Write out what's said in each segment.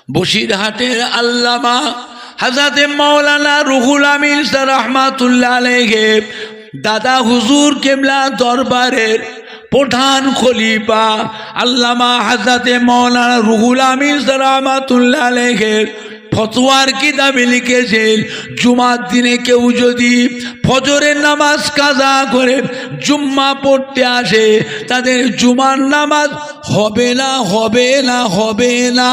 বসিরহাটের আল্লামা হযরত মাওলানা রুহুল আমিন রাহমাতুল্লাহ আলাইহি দাদা হুজুর কেবলা দরবারের প্রধান খলিফা আল্লামা হযরত মাওলানা রুহুল আমিন রাহমাতুল্লাহ আলাইহি ফতোয়ার কিতাবে লিখেছেন, জুমার দিনে কেউ যদি ফজরের নামাজ কাজা করে জুম্মা পড়তে আসে, তাদের জুমার নামাজ হবে না, হবে না, হবে না।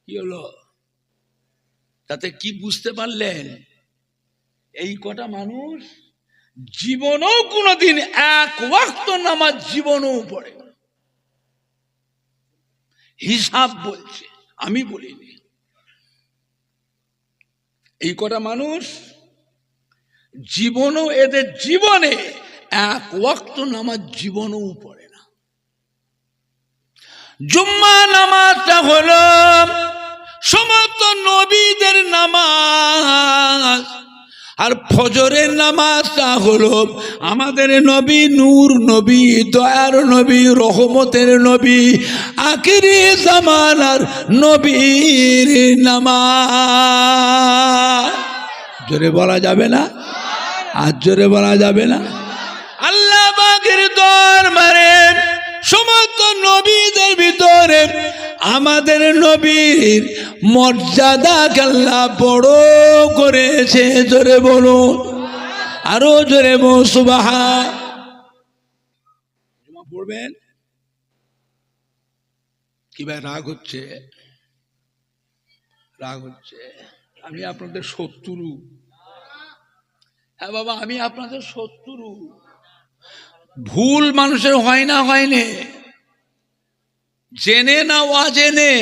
কি হলো? তাতে কি বুঝতে পারলেন? এই কটা মানুষ জীবনও কোনোদিন এক ওয়াক্ত নামাজ জীবনও পড়ে না। হিসাব বলছে, আমি বলিনি। এই কটা মানুষ জীবনও, এদের জীবনে এক ওয়াক্ত নামাজ জীবনও পড়ে না। জুম্মা নামাজটা হলো সমস্ত নবীদের নামাজ, আর ফজরের নামাজটা হলো আমাদের নবী, নূর নবী, দয়ার নবী, রহমতের নবী, আখিরি জামানার নবীর নামাজ। জোরে বলা যাবে না? আর জোরে বলা যাবে না? আল্লাহ পাকের দরবারে সমস্ত নবীদের ভিতরে আমাদের নবীর মর্যাদাকে আল্লাহ বড় করেছে। জোরে বলুন, আরো জোরে বলুন সুবহান। জুমা পড়বেন কি ভাই? রাগ হচ্ছে? রাগ হচ্ছে? আমি আপনাদের শত্রু? হ্যাঁ বাবা, আমি আপনাদের শত্রু। ভুল মানুষের হয় না, হয়নি, জেনে না অজেনে,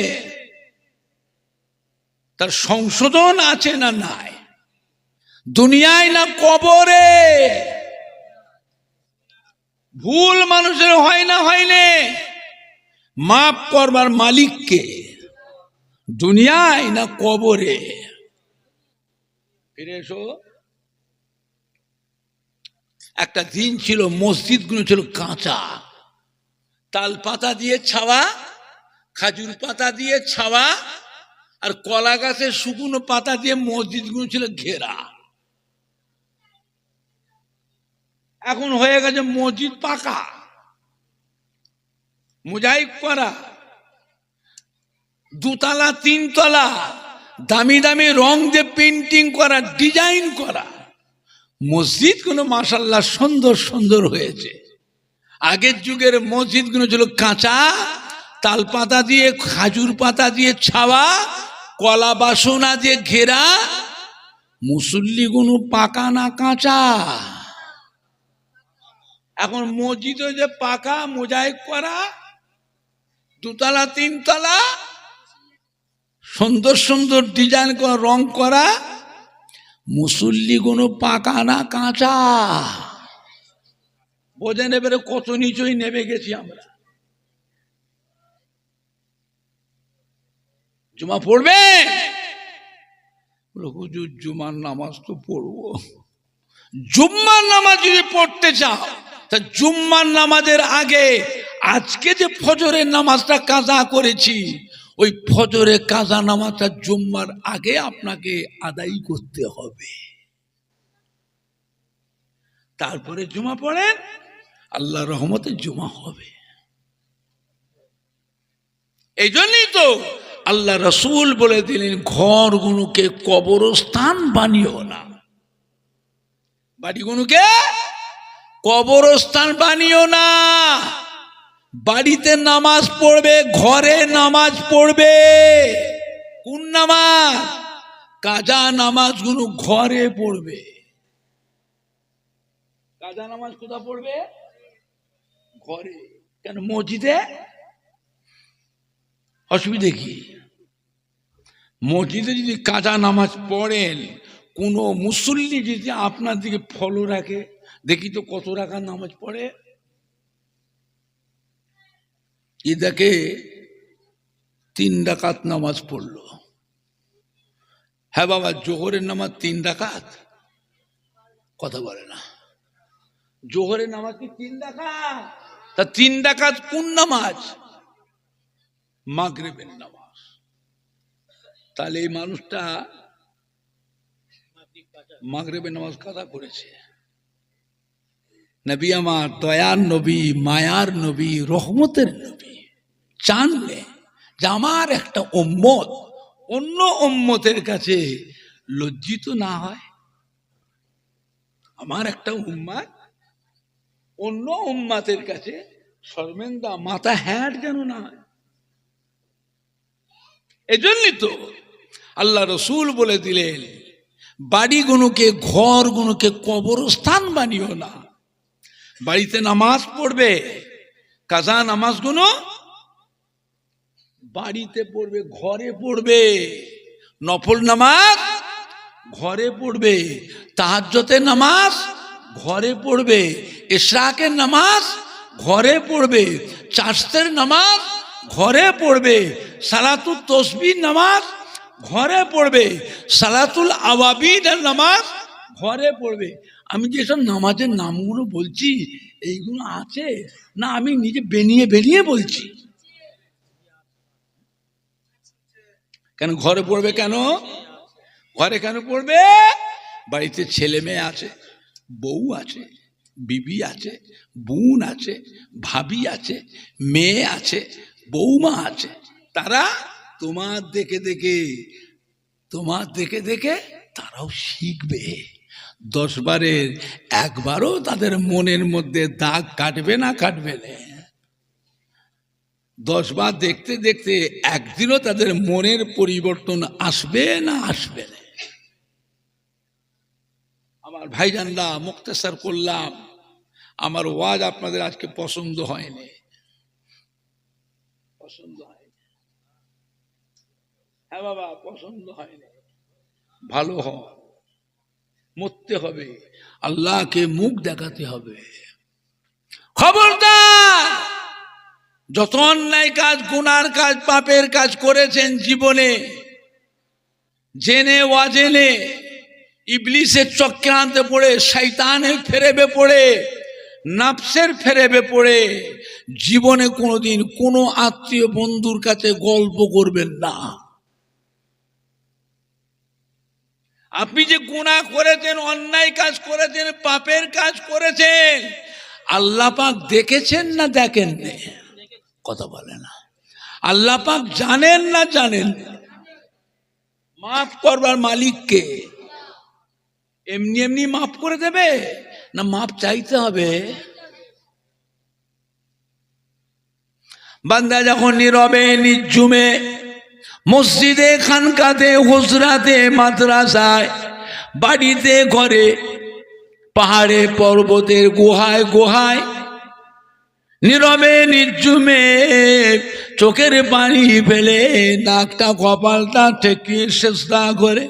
তার সংশোধন আছে না নাই? দুনিয়ায় না কবরে? ভুল মানুষের হয় না, হয়নি, মাফ করবার মালিককে? দুনিয়ায় না কবরে? ফিরে এসো। একটা দিন ছিল, মসজিদগুলো ছিল কাঁচা, তাল পাতা দিয়ে ছাওয়া, খাজুর পাতা দিয়ে ছাওয়া, আর কলা গাছের শুকনো পাতা দিয়ে মসজিদগুলো ছিল ঘেরা। এখন হয়ে গেছে মসজিদ পাকা, মোজাইক করা, দুতলা তিনতলা, দামি দামি রং দিয়ে পেন্টিং করা, ডিজাইন করা মসজিদগুলো মাশাআল্লাহ সুন্দর সুন্দর হয়েছে। আগের যুগের মসজিদগুলো ছিল কাঁচা, তাল পাতা দিয়ে, খাজুর পাতা দিয়ে ছাওয়া, কলা বাসনা দিয়ে ঘেরা। মুসল্লিগুলো পাকা না কাঁচা? এখন মসজিদ যে পাকা, মোজাইক করা, দুতলা তিনতলা, সুন্দর সুন্দর ডিজাইন করা, রং করা। মুসল্লিগুলো পাকা না কাঁচা? বোঝেন এবারে কত নিচই নেমে গেছি আমরা। জুমা পড়বে? হুজুর জুমার নামাজ তো পড়বো। জুম্মার নামাজ যদি পড়তে চাও, তা জুম্মার নামাজের আগে আজকে যে ফজরের নামাজটা কাজা করেছি, ওই ফজরে কাজা নামাজটা জুম্মার আগে আপনাকে আদায় করতে হবে। তারপরে জুমা পড়েন, আল্লাহ রহমতে জুমা হবে। এই জন্যই তো আল্লাহ রসুল বলে দিলেন, ঘরগুলোকে কবরস্থান বানিও না। বাড়িগুলোকে কবরস্থান বানিও না। বাড়িতে নামাজ পড়বে, ঘরে নামাজ পড়বে। কোন নামাজ? কাজা নামাজগুলো ঘরে পড়বে। কাজা নামাজ কোথা পড়বে? ঘরে। কেন মসজিদে? অসুবিধে কি? মসজিদে যদি কাজা নামাজ পড়েন, কোনো মুসল্লি যদি আপনার দিকে ফলো রাখে, দেখি তো কত রাখার নামাজ পড়ে। ই দেখে 3 রাকাত নামাজ পড়লো। হ্যাঁ বাবা, জোহরের নামাজ 3 রাকাত? কথা বলে না। জোহরের নামাজ কি 3 রাকাত? তা 3 রাকাত কোন নামাজ? মাগরিবের নামাজ। তাহলে এই মানুষটা মাগরিবের নামাজ কাজা করেছে। নবী আমার দয়ার নবী, মায়ার নবী, রহমতের নবী জানলে যে আমার একটা উম্মত অন্য উম্মতের কাছে লজ্জিত না হয়, আমার একটা উম্মত অন্য উম্মতের কাছে শর্মেন্দা মাথা হ্যাট যেন না হয়। এজন্যই তো আল্লাহ রসুল বলে দিলেন, বাড়িগুলোকে, ঘরগুলোকে কবরস্থান বানিও না। বাড়িতে নামাজ পড়বে, কাজা নামাজগুলো বাড়িতে পড়বে, ঘরে পড়বে। নফল নামাজ ঘরে পড়বে, তাহাজ্জুদের নামাজ ঘরে পড়বে, ইশরাকের নামাজ ঘরে পড়বে, চাশতের নামাজ ঘরে পড়বে, সালাতুল তসবিহ নামাজ ঘরে পড়বে, সালাতুল আওয়াবিনের নামাজ ঘরে পড়বে। আমি যেসব নামাজের নামগুলো বলছি এইগুলো আছে না আমি নিজে বেনিয়ে বেরিয়ে বলছি? কেন ঘরে পড়বে? কেন ঘরে কেন পড়বে? বাড়িতে ছেলে মেয়ে আছে, বউ আছে, বিবি আছে, বোন আছে, ভাবি আছে, মেয়ে আছে, বৌমা আছে। তারা তোমার দেখে দেখে তারাও শিখবে। 10 বারের একবারও তাদের মনের মধ্যে দাগ কাটবে না? কাটবে না? 10 বার দেখতে দেখতে একদিনও তাদের মনের পরিবর্তন আসবে না? আসবে না? আমার ভাইজানরা, মুক্তাসার করলাম, আমার ওয়াজ আপনাদের আজকে পছন্দ হয়নি, পছন্দ হয়নি। হ্যাঁ বাবা, পছন্দ হয়নি। ভালো হয়, মরতে হবে, আল্লাহকে মুখ দেখাতে হবে। খবরদার, যত অন্যায় কাজ, গুনার কাজ, পাপের কাজ করেছেন জীবনে, জেনে অজেনে, ইবলিসের চক্রান্তে পড়ে, শয়তানের ফেরেবে পড়ে, নাফসের ফেরেবে পড়ে, জীবনে কোনোদিন কোনো আত্মীয় বন্ধুর কাছে গল্প করবেন না। আপনি যে গুনাহ করেছেন, অন্যায় কাজ করেছেন, পাপের কাজ করেছেন, আল্লাহ পাক দেখেছেন না দেখেন না? কথা বলে না। আল্লাহ পাক জানেন না জানেন? মাফ করবার মালিক কে? এমনি এমনি মাফ করে দেবে না মাফ চাইতে হবে? বান্দা যখন নীরবে নিঝুমে মসজিদে, খানকাতে, হুজরাতে, মাদ্রাসায়, বাড়িতে, ঘরে, পাহাড়ে, পর্বতের গুহায় গুহায়, নীরবে নিঝুমে চোখের পানি ফেলে, নাকটা কপালটা ঠেকিয়ে সেজদা করে,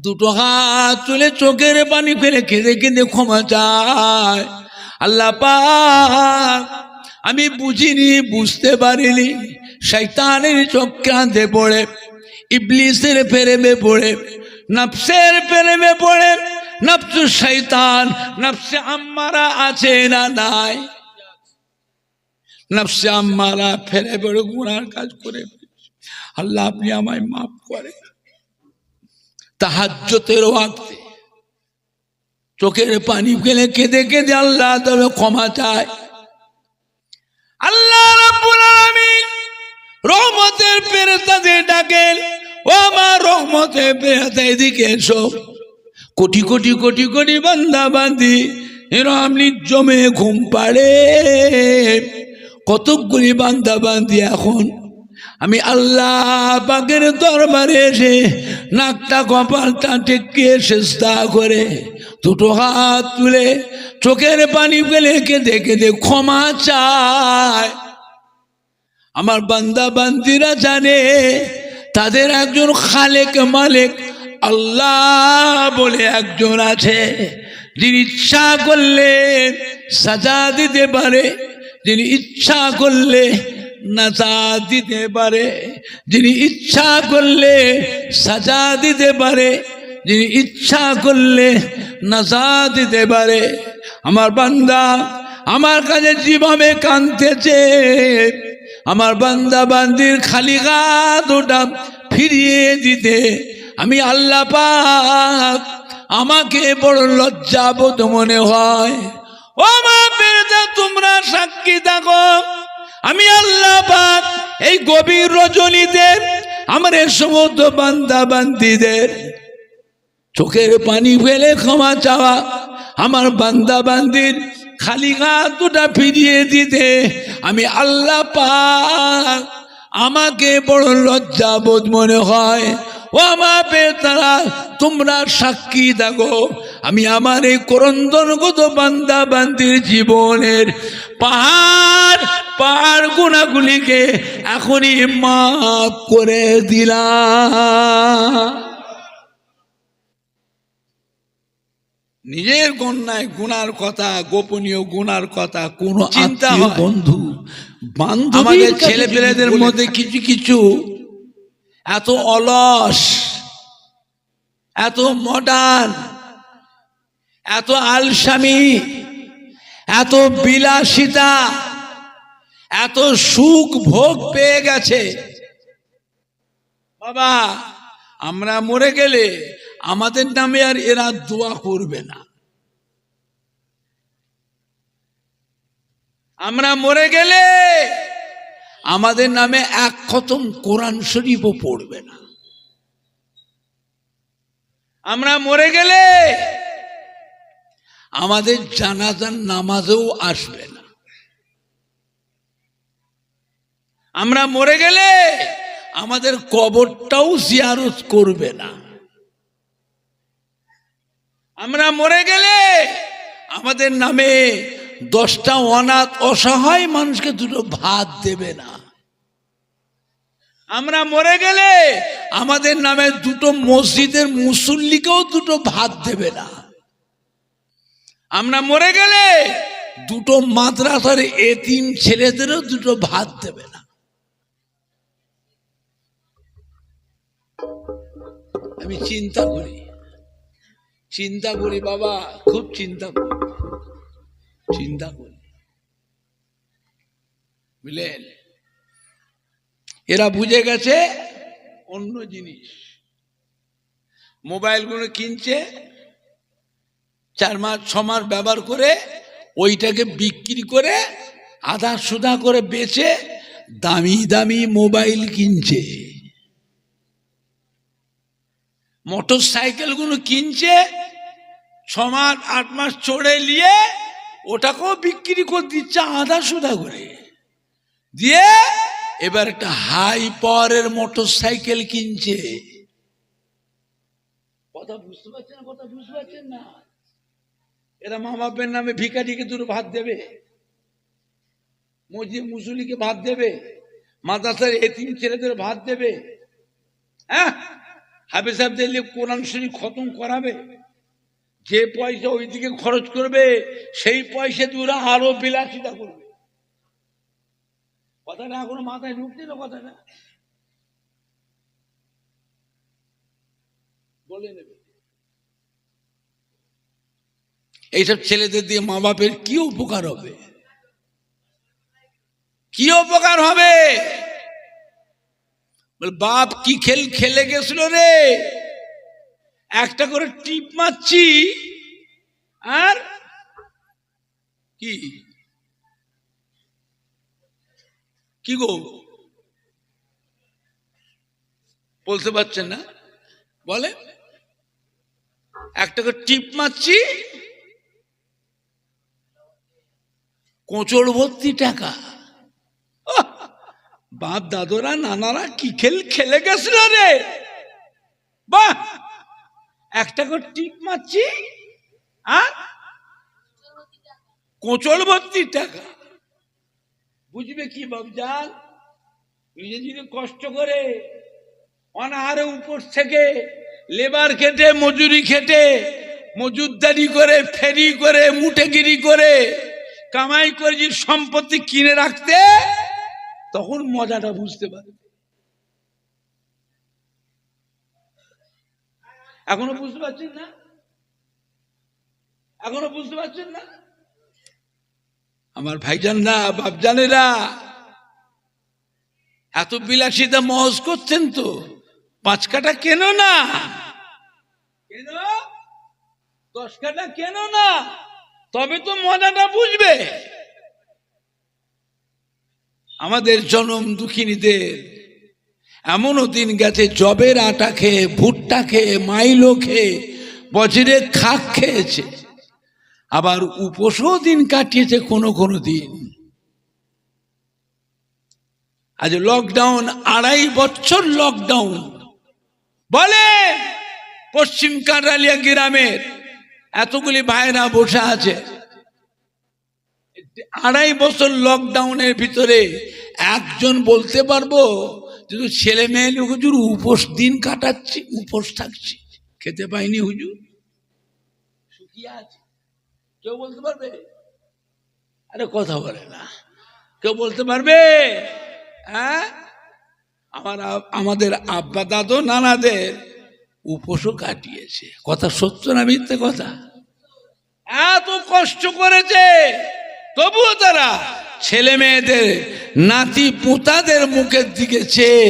2 হাত তুলে চোখের পানি ফেলে কেঁদে কেঁদে ক্ষমা চায়, আল্লাহ পাক আমি বুঝিনি, বুঝতে পারিনি, শয়তানের চক্রান্তে পড়ে, ইবলিসের প্রেমে পড়ে, নফসের প্রেমে পড়ে, নফস শয়তান, নফসে আম্মারা আছে না নাই? নফসে আম্মারা ফেরে পড়ে গুনার কাজ করে। আল্লাহ আপনি আমায় মাফ করে। তাহাজ্জুদের ওয়াক্তে চোখের পানি ফেলে কেঁদে কেঁদে আল্লাহ তবে ক্ষমা চায়। আল্লাহ রাব্বুল আলামিন রহমতের ফেরেশতাদের ডাকেন, ও আমার রহমতের ফেরেশতা এদিকে এসো। কোটি কোটি কোটি কোটি বান্দা বান্দি এরম নির্জমে ঘুম পাড়ে, কতকগুলি বান্দা বান্দি এখন আমি আল্লাহ পাকের দরবারে এসে নাকটা কপালটা ঠেকিয়ে সেজদা করে, 2 হাত তুলে চোখের পানি ফেলে কেঁদে কেঁদে ক্ষমা চায়। আমার বান্দা বান্দিরা জানে তাদের একজন খালেক মালিক আল্লাহ বলে একজন আছে, যিনি ইচ্ছা করলে সাজা দিতে পারে, যিনি ইচ্ছা করলে নাজাত দিতে পারে, যিনি ইচ্ছা করলে সাজা দিতে পারে, যিনি ইচ্ছা করলে নাজাত দিতে পারে। আমার বান্দা আমার কাছে যেভাবে কাঁদতেছে, আমার বান্দা বান্দির খালি গাদোটা ফিরিয়ে দিতে আমি আল্লাহ পাক আমাকে বড় লজ্জাবোধ মনে হয়। ও মা বেরেদা, তোমরা সাক্ষী থাকো, আমি আল্লাহ পাক এই গভীর রজনীতে আমার এই সমস্ত বান্দা বান্দিদের চোখের পানি ফেলে ক্ষমা চাওয়া, আমার বান্দা বান্দির খালি হাতটা ফিরিয়ে দিতে আমি আল্লাহ পাক আমাকে বড় লজ্জাবোধ মনে হয়। ও আমার বেতারা, তোমরা সাক্ষী থাকো, আমি আমার এই করন্দনগত বান্দা বান্দির জীবনের পাহাড় পাহাড় গুণাগুলিকে এখনই মাফ করে দিলাম। নিজের কন্যায় গুনার কথা, গোপনীয় গুনার কথা কোন চিন্তা হয়? বন্ধু বান্ধব, আমাদের ছেলে পেলেদের মধ্যে কিছু কিছু এত অলস, এত মডার্ন, এত আলসামি, এত বিলাসিতা, এত সুখ ভোগ পেয়ে গেছে। বাবা, আমরা মরে গেলে আমাদের নামে আর এরা দোয়া করবে না। আমরা মরে গেলে আমাদের নামে এক খতম কোরআন শরীফও পড়বে না। আমরা মরে গেলে আমাদের জানাজার নামাজেও আসবে না। আমরা মরে গেলে আমাদের কবরটাও জিয়ারত করবে না। আমরা মরে গেলে আমাদের নামে 10টা অনাথ অসহায় মানুষকে দুটো ভাত দেবে না। আমরা মরে গেলে আমাদের নামে দুটো মসজিদের মুসল্লিকেও দুটো ভাত দেবে না। আমরা মরে গেলে দুটো মাদ্রাসার এতিম ছেলেদেরও দুটো ভাত দেবে না। আমি চিন্তা করি বাবা, খুব চিন্তা করি, বুঝলেন? এরা বুঝে গেছে অন্য জিনিস। মোবাইলগুলো কিনছে, 4 মাস 6 মাস ব্যবহার করে ওইটাকে বিক্রি করে আধা সুদা করে বেচে দামি দামি মোবাইল কিনছে। মোটর সাইকেলগুলো কিনছে, 6 মাস 8 মাস চড়ে নিয়ে ওটাকেও বিক্রি করে দিচ্ছে আধা সুদা করে দিয়ে, এবার একটা হাই পাওয়ারের মোটর সাইকেল কিনছে। কথা বুঝতে পারছেন না? এরা মা বাপের নামে ভিখারিকে দুটো ভাত দেবে, মসজিদ মুসল্লিকে ভাত দেবে, মাদ্রাসার এতিম ছেলেদের ভাত দেবে, হ্যাঁ, হাফেজ সাহেবদের কোরআন শরীফ খতম করাবে। যে পয়সা ওইদিকে খরচ করবে সেই পয়সা দিয়ে ওরা আরো বিলাসিতা করবে। কথাটা এখনো মাথায় ঢুকছে না? কথাটা বলে নেবে। এইসব ছেলেদের দিয়ে মা বাপের কি উপকার হবে? কি উপকার হবে? বাপ কি খেলে গেছিল রে, একটা করে টিপ মারছি আর কি গো বলতে পারছেন না? বলে একটা করে টিপ মারছি, কোঁচড় ভর্তি টাকা। বাপ দাদুরা নানারা কি খেলে গেছিল রে, বাহ, একটা করে টিপ মারছি আর কোঁচড় ভর্তি টাকা। বুঝবে কি বাবজান? নিজে কষ্ট করে অনাহারে উপর থেকে লেবার খেটে, মজুরি খেটে, মজুরদারি করে, ফেরি করে, মুঠেগিরি করে কামাই করে যে সম্পত্তি কিনে রাখতে, তখন মজাটা বুঝতে পারে। এখনো বুঝতে পারছেন না? আমার ভাইজানরা, বাপজানেরা, এত বিলাসিতা মহজ করছেন তো 5 কাঠা কেন না, কেন 10 কাঠা কেন না, তবে তো মজাটা বুঝবে। আমাদের জনম দুঃখিনীদের এমনও দিন গেছে জবের আটা খেয়ে, ভুট্টা খেয়ে, মাইলো খেয়ে, বছরে খাক খেয়েছে, আবার উপোসও দিন কাটিয়েছে কোনো কোনো দিন। আজ লকডাউন, 2.5 বছর লকডাউন। বলে পশ্চিম কাঁঠালিয়া গ্রামের এতগুলি ভাইরা বসে আছে, 2.5 বছর লকডাউনের ভিতরে একজন বলতে পারবো যে ছেলে মেয়ে হুজুর উপোস দিন কাটাচ্ছি, উপোস থাকছি, খেতে পাইনি হুজুর, শুকিয়ে আছে, কেউ বলতে পারবে? আরে কথা বলে না, কেউ বলতে পারবে? হ্যাঁ, আমাদের আব্বা দাদু নানাদের উপোসও কাটিয়েছে। কথা সত্য না মিথ্যে কথা? এত কষ্ট করেছে, তবুও তারা ছেলে মেয়েদের, নাতি পোতাদের মুখের দিকে চেয়ে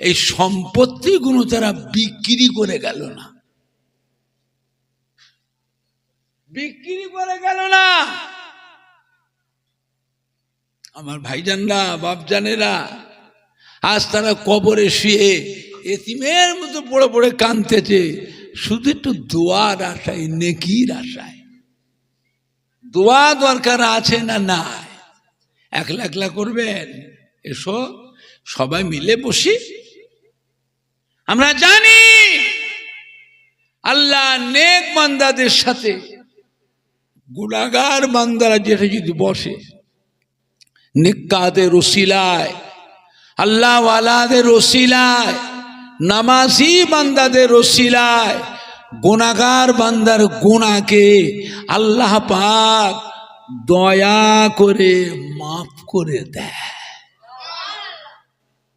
এই সম্পত্তিগুলো তারা বিক্রি করে গেল না, বিক্রি করে গেল না। আমার ভাইজানরা, বাপজানেরা, আজ তারা কবরে শুয়ে এতিমের মতো পড়ে পড়ে কাঁদতেছে, শুধু একটু দোয়ার আশায়, নেকির আশায়। দোয়া দরকার আছে না নাই? একলা একলা করবেন? এসো সবাই মিলে বসি। আমরা জানি আল্লাহ নেক বান্দাদের সাথে গুনাহগার বান্দারা যেটা যদি বসে, নেককাদের ওসিলায়, আল্লাহ ওয়ালাদের ওসিলায়, নামাজি বান্দাদের ওসিলায় গুনাহগার বান্দার গুনাহকে আল্লাহ পাক দয়া করে মাফ করে দেয়।